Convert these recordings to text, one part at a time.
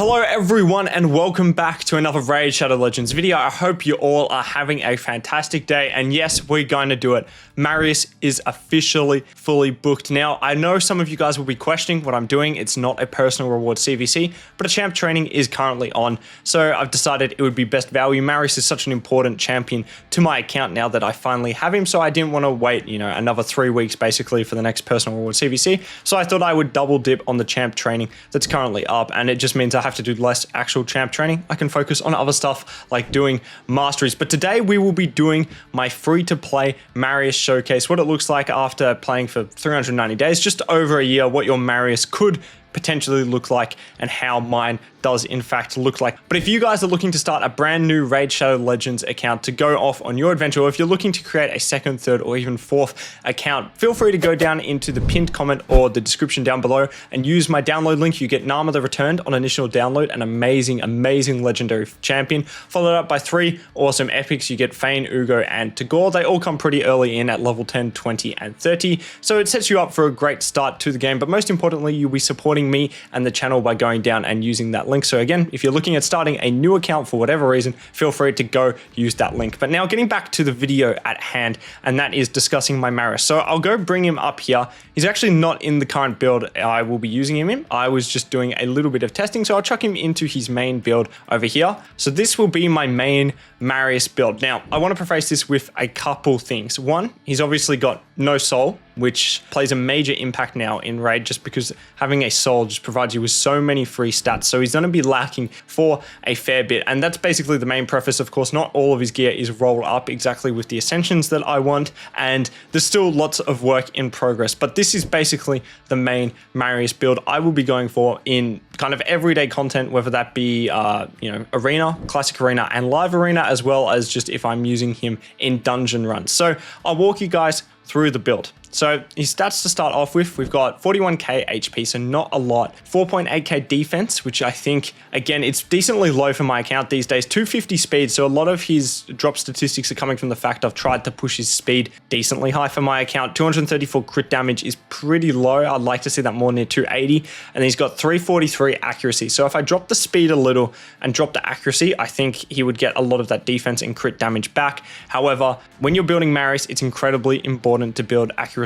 Hello everyone and welcome back to another Raid Shadow Legends video. I hope you all are having a fantastic day, and yes, we're going to do it. Marius is officially fully booked. Now, I know some of you guys will be questioning what I'm doing. It's not a personal reward CVC, but a champ training is currently on, so I've decided it would be best value. Marius is such an important champion to my account now that I finally have him, so I didn't want to wait, another 3 weeks basically for the next personal reward CVC, so I thought I would double dip on the champ training that's currently up, and it just means I have to do less actual champ training. I can focus on other stuff like doing masteries. But today we will be doing my free-to-play Marius showcase, what it looks like after playing for 390 days, just over a year, what your Marius could potentially look like and how mine does in fact look like. But if you guys are looking to start a brand new Raid Shadow Legends account to go off on your adventure, or if you're looking to create a second, third, or even fourth account, feel free to go down into the pinned comment or the description down below and use my download link. You get Narma the Returned on initial download, an amazing legendary champion, followed up by 3 awesome epics. You get Fayne, Uugo, and Tagoar. They all come pretty early in at level 10, 20, and 30, so it sets you up for a great start to the game. But most importantly, you'll be supporting me and the channel by going down and using that link. So again, if you're looking at starting a new account for whatever reason, feel free to go use that link. But now getting back to the video at hand, and that is discussing my Marius. So I'll go bring him up here. He's actually not in the current build I will be using him in. I was just doing a little bit of testing, so I'll chuck him into his main build over here. So this will be my main Marius build. Now, I want to preface this with a couple things. One, he's obviously got no soul, which plays a major impact now in Raid, just because having a soul just provides you with so many free stats. So he's going to be lacking for a fair bit, and that's basically the main preface. Of course, not all of his gear is rolled up exactly with the ascensions that I want, and there's still lots of work in progress. But this is basically the main Marius build I will be going for in kind of everyday content, whether that be arena, classic arena, and live arena, as well as just if I'm using him in dungeon runs. So I'll walk you guys through the build. So his stats to start off with, we've got 41k HP, so not a lot. 4.8k defense, which I think, again, it's decently low for my account these days. 250 speed, so a lot of his drop statistics are coming from the fact I've tried to push his speed decently high for my account. 234 crit damage is pretty low. I'd like to see that more near 280. And he's got 343 accuracy. So if I drop the speed a little and drop the accuracy, I think he would get a lot of that defense and crit damage back. However, when you're building Marius, it's incredibly important to build accuracy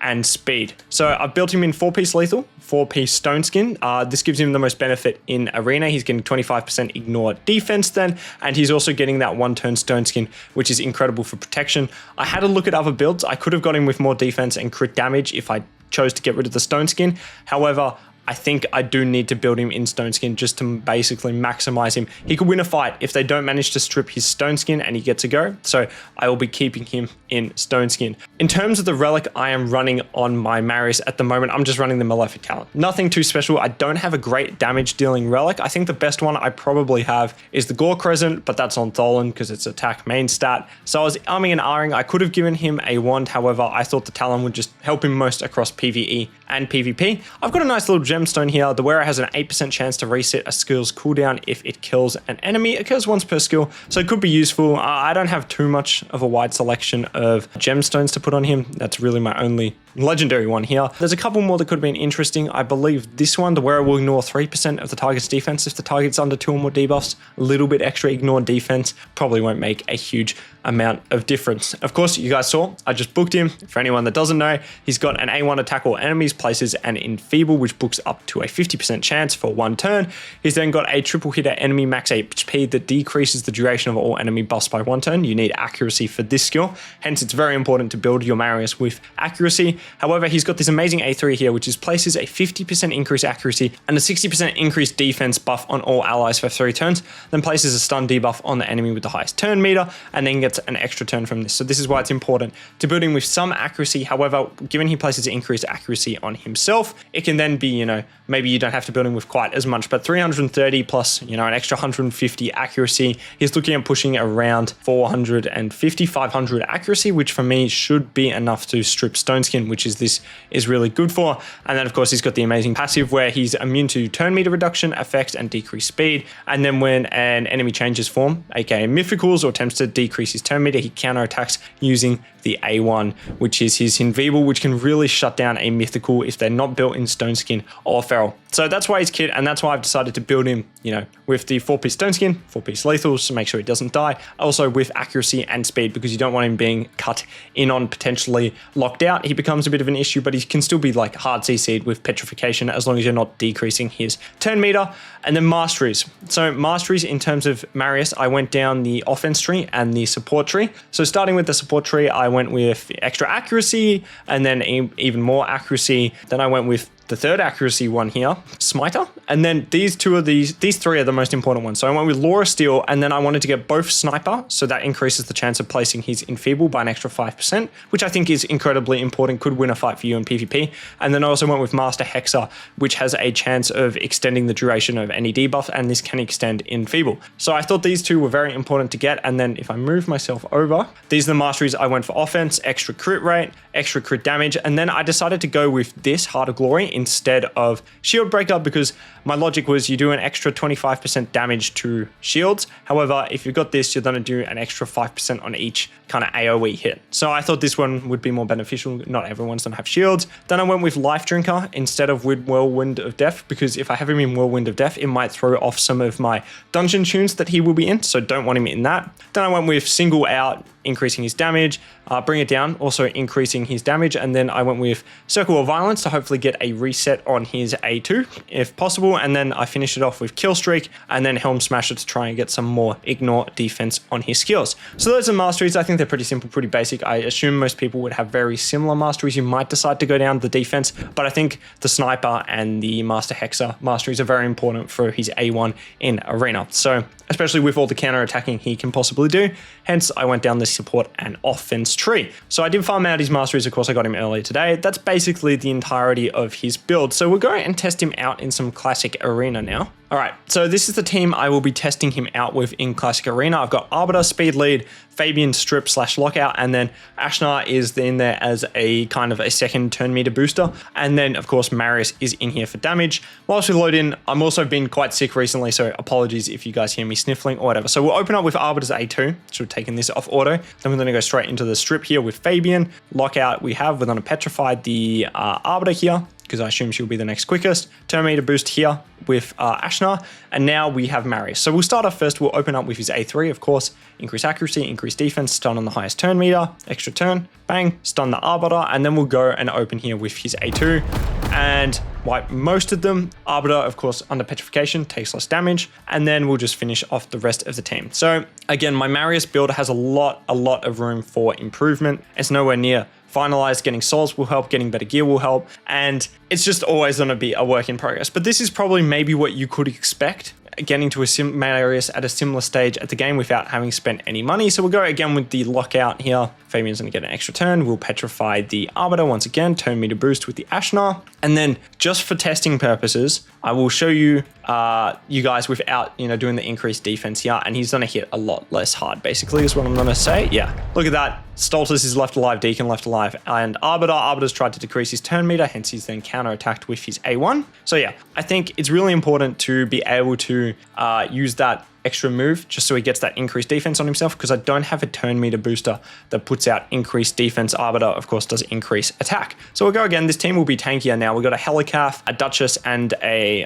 and speed. So I've built him in 4-piece lethal, 4-piece stone skin. This gives him the most benefit in arena. He's getting 25% ignore defense then, and he's also getting that 1-turn stone skin, which is incredible for protection. I had a look at other builds. I could have got him with more defense and crit damage if I chose to get rid of the stone skin. However, I think I do need to build him in stone skin just to basically maximize him. He could win a fight if they don't manage to strip his stone skin and he gets a go. So I will be keeping him in stone skin. In terms of the relic I am running on my Marius at the moment, I'm just running the Malefic Talent. Nothing too special. I don't have a great damage dealing relic. I think the best one I probably have is the Gore Crescent, but that's on Tholen because it's attack main stat. So I was umming and ahhing. I could have given him a wand. However, I thought the Talon would just help him most across PvE and PvP. I've got a nice little gemstone here. The wearer has an 8% chance to reset a skill's cooldown if it kills an enemy. It kills once per skill, so it could be useful. I don't have too much of a wide selection of gemstones to put on him. That's really my only legendary one here. There's a couple more that could have been interesting. I believe this one, the wearer will ignore 3% of the target's defense if the target's under 2 or more debuffs. A little bit extra ignore defense probably won't make a huge amount of difference. Of course, you guys saw, I just booked him. For anyone that doesn't know, he's got an A1 attack all enemies, places an enfeeble, which books up to a 50% chance for 1 turn. He's then got a triple hitter enemy max HP that decreases the duration of all enemy buffs by 1 turn. You need accuracy for this skill. Hence, it's very important to build your Marius with accuracy. However, he's got this amazing A3 here, which is places a 50% increase accuracy and a 60% increased defense buff on all allies for 3 turns, then places a stun debuff on the enemy with the highest turn meter, and then gets an extra turn from this. So this is why it's important to build him with some accuracy. However, given he places increased accuracy on himself, it can then be, maybe you don't have to build him with quite as much, but 330 plus, an extra 150 accuracy. He's looking at pushing around 450, 500 accuracy, which for me should be enough to strip stone skin which is really good for. And then of course he's got the amazing passive where he's immune to turn meter reduction, effects, and decreased speed. And then when an enemy changes form, aka mythicals, or attempts to decrease his turn meter, he counterattacks using the A1, which is his Invincible, which can really shut down a mythical if they're not built in Stone Skin or Feral. So that's why he's kit, and that's why I've decided to build him, with the 4-piece Stone Skin, 4-piece lethals to make sure he doesn't die. Also with accuracy and speed, because you don't want him being cut in on, potentially locked out. He becomes a bit of an issue, but he can still be like hard CC'd with petrification as long as you're not decreasing his turn meter. And then Masteries. So Masteries, in terms of Marius, I went down the offense tree and the support tree. So starting with the support tree, I went with extra accuracy and then even more accuracy. Then I went with the third accuracy one here, Smiter. And then these three are the most important ones. So I went with Laura Steel, and then I wanted to get both Sniper, so that increases the chance of placing his Enfeeble by an extra 5%, which I think is incredibly important, could win a fight for you in PvP. And then I also went with Master Hexer, which has a chance of extending the duration of any debuff, and this can extend Enfeeble. So I thought these two were very important to get. And then if I move myself over, these are the Masteries I went for: offense, extra crit rate, extra crit damage, and then I decided to go with this Heart of Glory instead of Shield Breaker, because my logic was you do an extra 25% damage to shields. However, if you've got this, you're going to do an extra 5% on each kind of AoE hit. So I thought this one would be more beneficial. Not everyone's going to have shields. Then I went with Life Drinker instead of with Whirlwind of Death, because if I have him in Whirlwind of Death, it might throw off some of my dungeon tunes that he will be in, so don't want him in that. Then I went with Single Out, increasing his damage, Bring It Down, also increasing his damage, and then I went with Circle of Violence to hopefully get a reset on his A2 if possible, and then I finished it off with Kill Streak and then Helm Smasher to try and get some more ignore defense on his skills. So those are Masteries. I think they're pretty simple, pretty basic. I assume most people would have very similar Masteries. You might decide to go down the defense, but I think the Sniper and the Master Hexer Masteries are very important for his A1 in Arena. So especially with all the counter attacking he can possibly do. Hence, I went down the support and offense tree. So I did farm out his Masteries. Of course, I got him earlier today. That's basically the entirety of his build. So we'll go and test him out in some Classic Arena now. All right, so this is the team I will be testing him out with in Classic Arena. I've got Arbiter, Speed Lead, Fabian, Strip / Lockout, and then Ashnar is in there as a kind of a second turn meter booster. And then, of course, Marius is in here for damage. Whilst we load in, I'm also been quite sick recently, so apologies if you guys hear me sniffling or whatever. So we'll open up with Arbiter's A2, so we're taking this off auto. Then we're going to go straight into the Strip here with Fabian. Lockout we're going to petrify the Arbiter here, because I assume she'll be the next quickest. Turn meter boost here with Ashnar, and now we have Marius. So we'll start off first, we'll open up with his A3, of course, increase accuracy, increase defense, stun on the highest turn meter, extra turn, bang, stun the Arbiter, and then we'll go and open here with his A2 and wipe most of them. Arbiter, of course, under petrification, takes less damage, and then we'll just finish off the rest of the team. So again, my Marius build has a lot of room for improvement. It's nowhere near finalized. Getting souls will help, getting better gear will help, and it's just always going to be a work in progress. But this is probably maybe what you could expect, getting to a Marius at a similar stage at the game without having spent any money. So we'll go again with the Lockout here. Fabian's going to get an extra turn. We'll petrify the Arbiter once again, turn meter boost with the Ashnar. And then just for testing purposes, I will show you you guys without, doing the increased defense here. And he's going to hit a lot less hard, basically, is what I'm going to say. Yeah, look at that. Stultus is left alive, Deacon left alive, and Arbiter's tried to decrease his turn meter, hence he's then counter-attacked with his A1. So yeah, I think it's really important to be able to use that extra move just so he gets that increased defense on himself, because I don't have a turn meter booster that puts out increased defense. Arbiter, of course, does increase attack. So we'll go again. This team will be tankier now. We've got a Helicath, a Duchess, and a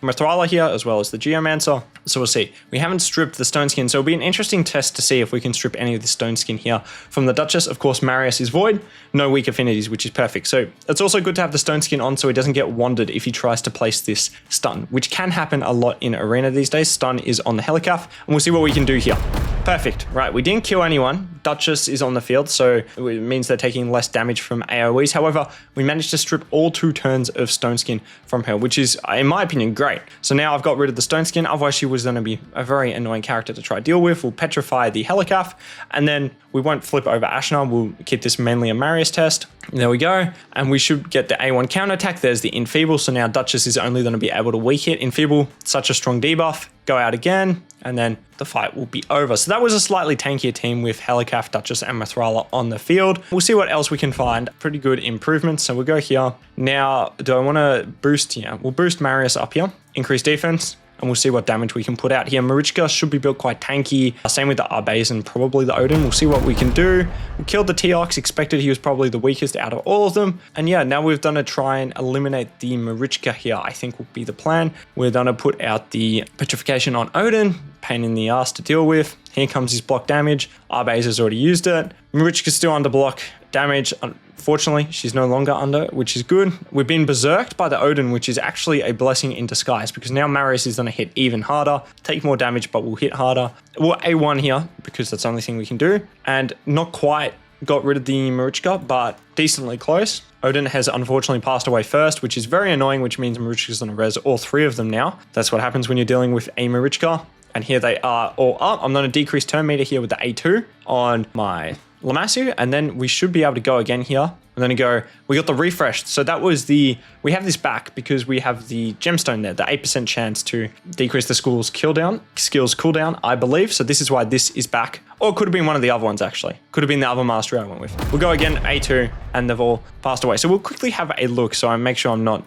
Mithrala here, as well as the Geomancer. So we'll see. We haven't stripped the Stone Skin, so it'll be an interesting test to see if we can strip any of the Stone Skin here from the Duchess. Of course, Marius is Void, no weak affinities, which is perfect. So it's also good to have the Stone Skin on so he doesn't get wandered if he tries to place this stun, which can happen a lot in Arena these days. Stun is on the Helicath, and we'll see what we can do here. Perfect. Right, we didn't kill anyone. Duchess is on the field, so it means they're taking less damage from AoEs. However, we managed to strip all 2 turns of Stone Skin from her, which is, in my opinion, great. So now I've got rid of the Stone Skin, otherwise she was going to be a very annoying character to try to deal with. We'll petrify the Helicath, and then we won't flip over Ashnar. We'll keep this mainly a Marius test. There we go. And we should get the A1 counterattack. There's the Enfeeble, so now Duchess is only going to be able to weak hit. Enfeeble, such a strong debuff. go out again, and then the fight will be over. So that was a slightly tankier team with Helicaf, Duchess, and Mithrala on the field. We'll see what else we can find. Pretty good improvements. So we'll go here. Now, do I want to boost here? We'll boost Marius up here, increase defense, and we'll see what damage we can put out here. Marichka should be built quite tanky. Same with the Arbase and probably the Odin. We'll see what we can do. We killed the Teox. Expected he was probably the weakest out of all of them. And yeah, now we've done to try and eliminate the Marichka here, I think will be the plan. We're going to put out the Petrification on Odin. Pain in the ass to deal with. Here comes his block damage. Arbase has already used it. Marichka's still under block damage. Unfortunately, she's no longer under, which is good. We've been berserked by the Odin, which is actually a blessing in disguise because now Marius is going to hit even harder, take more damage, but will hit harder. We'll A1 here because that's the only thing we can do. And not quite got rid of the Marichka, but decently close. Odin has unfortunately passed away first, which is very annoying, which means Marichka's going to res all three of them now. That's what happens when you're dealing with a Marichka. And here they are all up. I'm going to decrease turn meter here with the A2 on my Lamassu, and then we should be able to go again here. I'm going to go, we got the refresh. So that was we have this back because we have the gemstone there, the 8% chance to decrease the skills cooldown, I believe. So this is why this is back. Or it could have been one of the other ones actually. Could have been the other mastery I went with. We'll go again, A2, and they've all passed away. So we'll quickly have a look so I make sure I'm not,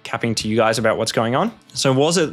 capping to you guys about what's going on. So was it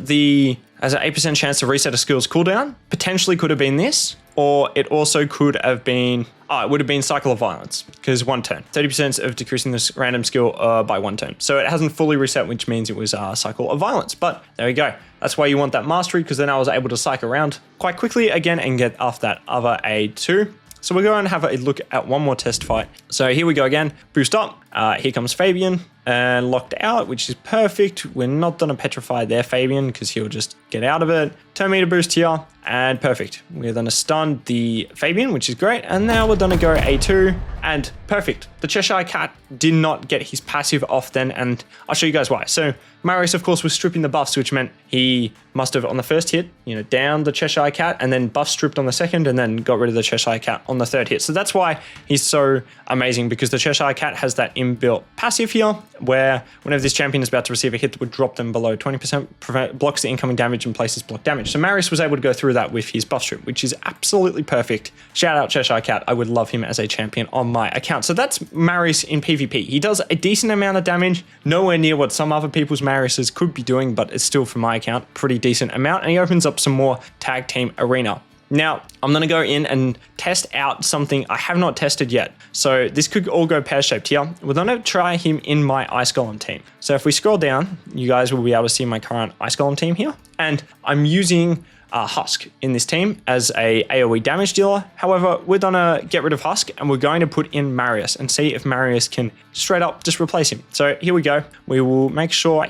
as an 8% chance to reset a skills cooldown? Potentially could have been this, or it also could have been, it would have been Cycle of Violence, because 1 turn. 30% of decreasing this random skill by 1 turn. So it hasn't fully reset, which means it was Cycle of Violence. But there we go. That's why you want that mastery, because then I was able to cycle around quite quickly again and get off that other A2. So we're going to have a look at one more test fight. So here we go again. Boost up. Here comes Fabian. And locked out, which is perfect. We're not going to petrify their Fabian because he'll just get out of it. Turn meter boost here, and perfect. We're going to stun the Fabian, which is great. And now we're going to go A2, and perfect. The Cheshire Cat did not get his passive off then, and I'll show you guys why. So Marius, of course, was stripping the buffs, which meant he must have, on the first hit, downed the Cheshire Cat, and then buff stripped on the second, and then got rid of the Cheshire Cat on the third hit. So that's why he's so amazing, because the Cheshire Cat has that inbuilt passive here, where whenever this champion is about to receive a hit that would drop them below 20%, blocks the incoming damage and places block damage. So Marius was able to go through that with his buff strip, which is absolutely perfect. Shout out Cheshire Cat. I would love him as a champion on my account. So that's Marius in PvP. He does a decent amount of damage, nowhere near what some other people's Mariuses could be doing, but it's still, for my account, pretty decent amount. And he opens up some more tag team arena. Now, I'm going to go in and test out something I have not tested yet. So this could all go pear-shaped here. We're going to try him in my Ice Golem team. So if we scroll down, you guys will be able to see my current Ice Golem team here. And I'm using Husk in this team as a AoE damage dealer. However, we're going to get rid of Husk and we're going to put in Marius and see if Marius can straight up just replace him. So here we go. We will make sure I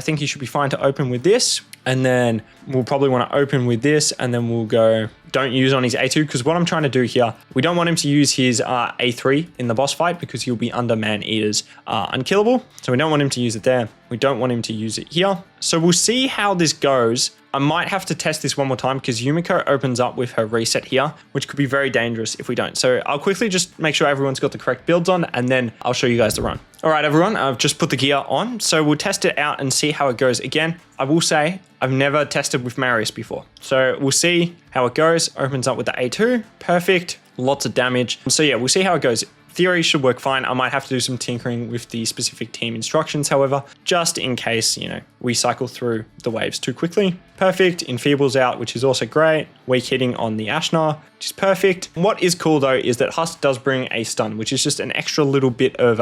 think he should be fine to open with this. And then we'll probably want to open with this, and then we'll go, don't use on his A2, because what I'm trying to do here, we don't want him to use his A3 in the boss fight because he'll be under Man-Eater's unkillable. So we don't want him to use it there. We don't want him to use it here. So we'll see how this goes. I might have to test this one more time because Yumiko opens up with her reset here, which could be very dangerous if we don't. So I'll quickly just make sure everyone's got the correct builds on, and then I'll show you guys the run. All right, everyone, I've just put the gear on. So we'll test it out and see how it goes. Again, I will say I've never tested with Marius before. So we'll see how it goes. Opens up with the A2. Perfect. Lots of damage. So yeah, we'll see how it goes. Theory should work fine. I might have to do some tinkering with the specific team instructions, however, just in case, we cycle through the waves too quickly. Perfect. Enfeebles out, which is also great. Weak hitting on the Ashnar, which is perfect. What is cool though is that Husk does bring a stun, which is just an extra little bit of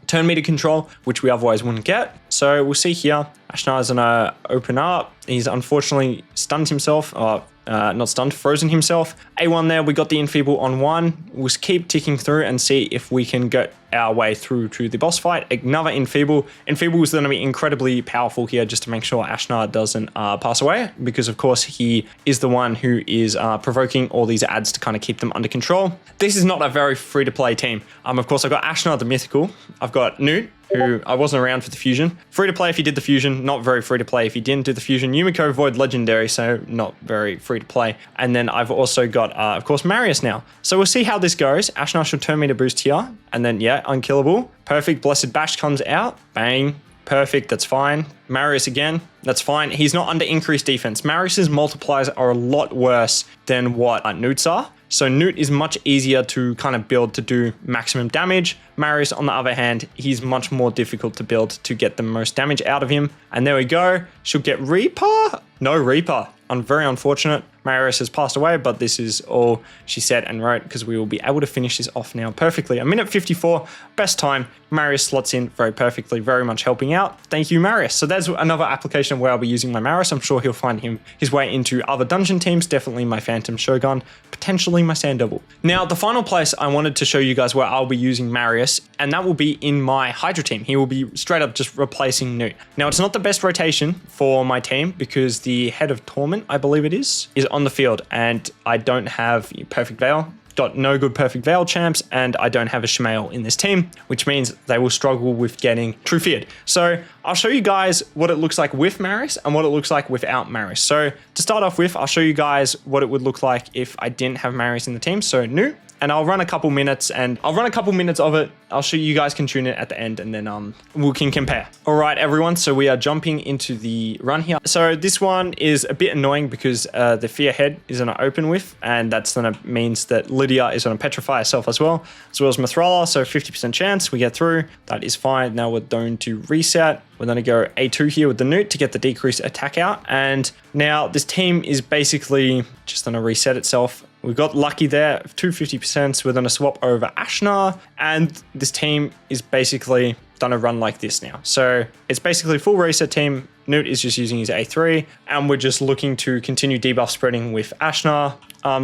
turn meter control, which we otherwise wouldn't get. So we'll see here. Ashnar is gonna open up. He's unfortunately stunned himself, not stunned, frozen himself. A1 there, we got the enfeeble on 1. We'll keep ticking through and see if we can get our way through to the boss fight. Another enfeeble. Enfeeble is going to be incredibly powerful here just to make sure Ashnar doesn't pass away, because of course he is the one who is provoking all these ads to kind of keep them under control. This is not a very free-to-play team. Of course, I've got Ashnar the Mythical. I've got Newt, who I wasn't around for the fusion. Free to play if you did the fusion, not very free to play if you didn't do the fusion. Yumiko Void Legendary, so not very free to play. And then I've also got, of course, Marius now. So we'll see how this goes. Ashnar should turn me to boost here. And then, yeah, unkillable. Perfect. Blessed Bash comes out. Bang. Perfect, that's fine. Marius again, that's fine. He's not under increased defense. Marius's multipliers are a lot worse than what Newt's are. So Newt is much easier to kind of build to do maximum damage. Marius, on the other hand, he's much more difficult to build to get the most damage out of him. And there we go. She'll get Reaper. No Reaper. Very unfortunate. Marius has passed away, but this is all she said and wrote because we will be able to finish this off now perfectly. A minute 54, best time. Marius slots in very perfectly, very much helping out. Thank you, Marius. So there's another application where I'll be using my Marius. I'm sure he'll find his way into other dungeon teams, definitely my Phantom Shogun, potentially my Sand Devil. Now, the final place I wanted to show you guys where I'll be using Marius, and that will be in my Hydra team. He will be straight up just replacing Newt. Now, it's not the best rotation for my team because the Head of Torment, I believe it is on the field, and I don't have Perfect Veil. Got no good Perfect Veil champs, and I don't have a Shmael in this team, which means they will struggle with getting True Feared. So I'll show you guys what it looks like with Marius and what it looks like without Marius. So to start off with, I'll show you guys what it would look like if I didn't have Marius in the team. So new, and I'll run a couple minutes of it. I'll show you guys can tune it at the end, and then we can compare. All right, everyone. So we are jumping into the run here. So this one is a bit annoying because the Fear Head is going to open with, and that's going to means that Lydia is going to petrify herself as well as Mithrala. So 50% chance we get through. That is fine. Now we're going to reset. We're going to go A2 here with the Newt to get the decreased attack out. And now this team is basically just going to reset itself. We got lucky there, 250%. So we're going to swap over Ashnar, and this team is basically done a run like this now. So it's basically full reset team. Newt is just using his A3, and we're just looking to continue debuff spreading with Ashnar.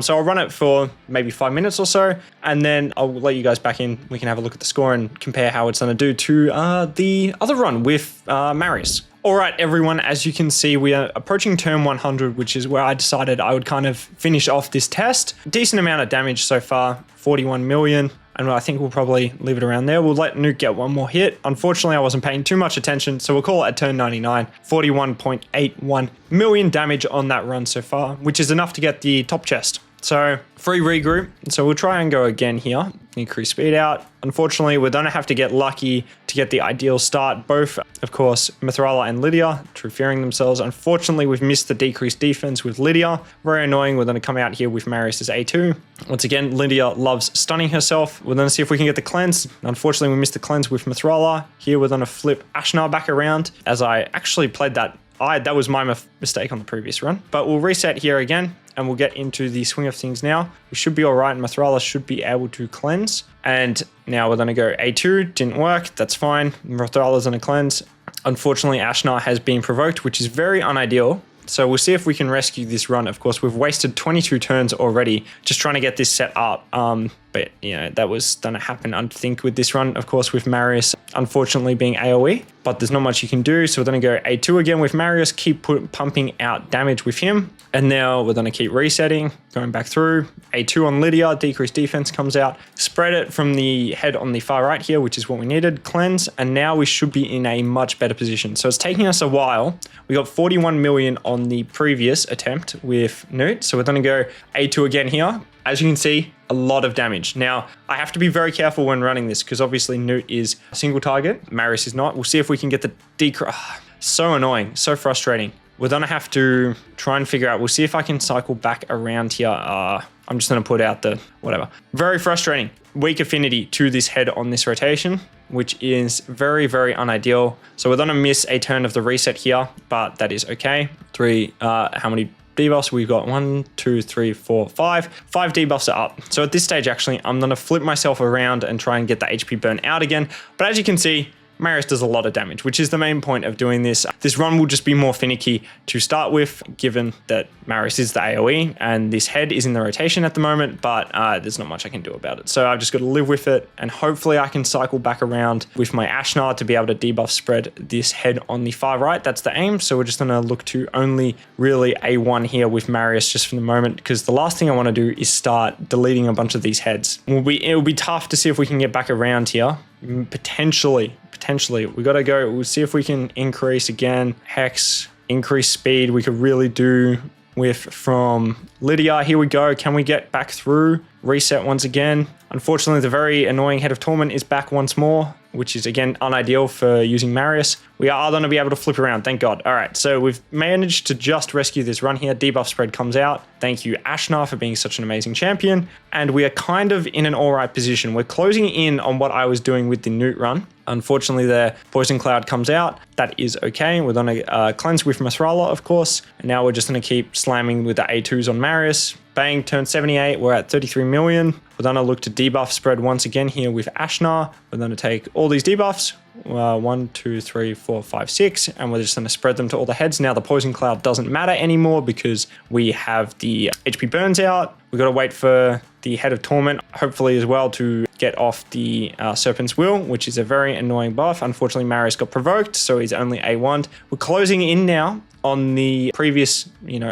So I'll run it for maybe 5 minutes or so, and then I'll let you guys back in. We can have a look at the score and compare how it's going to do to the other run with Marius. All right, everyone, as you can see, we are approaching turn 100, which is where I decided I would kind of finish off this test. Decent amount of damage so far, 41 million. And I think we'll probably leave it around there. We'll let Nuke get one more hit. Unfortunately, I wasn't paying too much attention, so we'll call it at turn 99. 41.81 million damage on that run so far, which is enough to get the top chest. So free regroup. So we'll try and go again here. Increase speed out. Unfortunately, we're going to have to get lucky to get the ideal start. Both, of course, Mithrala and Lydia true fearing themselves. Unfortunately, we've missed the decreased defense with Lydia. Very annoying. We're going to come out here with Marius' A2. Once again, Lydia loves stunning herself. We're going to see if we can get the cleanse. Unfortunately, we missed the cleanse with Mithrala. Here, we're going to flip Ashnar back around. As I actually played that, that was my mistake on the previous run. But we'll reset here again, and we'll get into the swing of things now. We should be all right. Mithrala should be able to cleanse. And now we're going to go A2. Didn't work. That's fine. Mithrala's going to cleanse. Unfortunately, Ashnar has been provoked, which is very unideal. So we'll see if we can rescue this run. Of course, we've wasted 22 turns already just trying to get this set up. But, you know, that was going to happen, I think, with this run, of course, with Marius, unfortunately, being AoE. But there's not much you can do. So we're going to go A2 again with Marius, keep pumping out damage with him. And now we're going to keep resetting, going back through. A2 on Lydia, decreased defense comes out. Spread it from the head on the far right here, which is what we needed. Cleanse. And now we should be in a much better position. So it's taking us a while. We got 41 million on the previous attempt with Newt. So we're going to go A2 again here. As you can see, a lot of damage. Now, I have to be very careful when running this because obviously Newt is a single target. Marius is not. We'll see if we can get the decrease. So annoying. So frustrating. We're going to have to try and figure out. We'll see if I can cycle back around here. I'm just going to put out the whatever. Very frustrating. Weak affinity to this head on this rotation, which is very, very unideal. So we're going to miss a turn of the reset here, but that is okay. How many debuffs? We've got 1, 2, 3, 4, 5. 5 debuffs are up. So at this stage, actually, I'm going to flip myself around and try and get the HP burn out again. But as you can see, Marius does a lot of damage, which is the main point of doing this. This run will just be more finicky to start with, given that Marius is the AoE and this head is in the rotation at the moment, but there's not much I can do about it. So I've just got to live with it, and hopefully I can cycle back around with my Ashnar to be able to debuff spread this head on the far right. That's the aim. So we're just going to look to only really A1 here with Marius just for the moment, because the last thing I want to do is start deleting a bunch of these heads. It'll be tough to see if we can get back around here. Potentially we got to go. We'll see if we can increase again hex, increase speed. We could really do with from Lydia. Here we go. Can we get back through? Reset once again. Unfortunately, the very annoying Head of Torment is back once more. which is again unideal for using Marius. We are going to be able to flip around, thank God. All right, so we've managed to just rescue this run here. Debuff spread comes out. Thank you, Ashnar, for being such an amazing champion. And we are kind of in an all right position. We're closing in on what I was doing with the Newt run. Unfortunately, the Poison Cloud comes out. That is okay. We're going to cleanse with Masrala, of course. And now we're just going to keep slamming with the A2s on Marius. Bang, turn 78. We're at 33 million. We're going to look to debuff spread once again here with Ashnar. We're going to take all these debuffs. 1, 2, 3, 4, 5, 6, and we're just going to spread them to all the heads. Now the Poison Cloud doesn't matter anymore because we have the HP burns out. We've got to wait for the Head of Torment, hopefully as well, to get off the Serpent's Will, which is a very annoying buff. Unfortunately, Marius got provoked, so he's only A1'd. We're closing in now on the previous,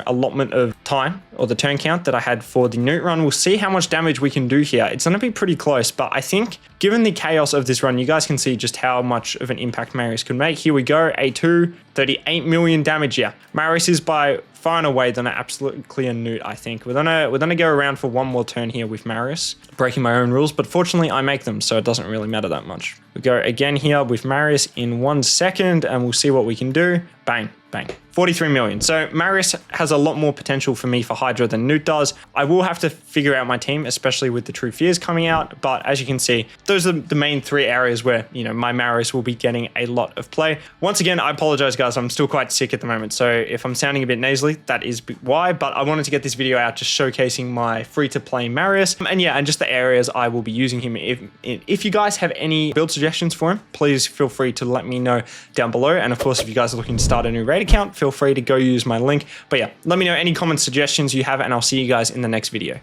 allotment of time or the turn count that I had for the Newt run. We'll see how much damage we can do here. It's going to be pretty close, but I think given the chaos of this run, you guys can see just how much of an impact Marius could make. Here we go, A2, 38 million damage. Yeah, Marius is by far and away than an absolute clear Newt, I think. We're gonna go around for one more turn here with Marius, breaking my own rules, but fortunately I make them, so it doesn't really matter that much. We go again here with Marius in 1 second, and we'll see what we can do. Bang, bang. 43 million. So Marius has a lot more potential for me for Hydra than Newt does. I will have to figure out my team, especially with the True Fears coming out. But as you can see, those are the main 3 areas where, my Marius will be getting a lot of play. Once again, I apologize, guys. I'm still quite sick at the moment. So if I'm sounding a bit nasally, that is why. But I wanted to get this video out just showcasing my free-to-play Marius. And yeah, and just the areas I will be using him. If you guys have any build suggestions for him, please feel free to let me know down below. And of course, if you guys are looking to start a new raid account, feel free to go use my link. But yeah, let me know any comments, suggestions you have, and I'll see you guys in the next video.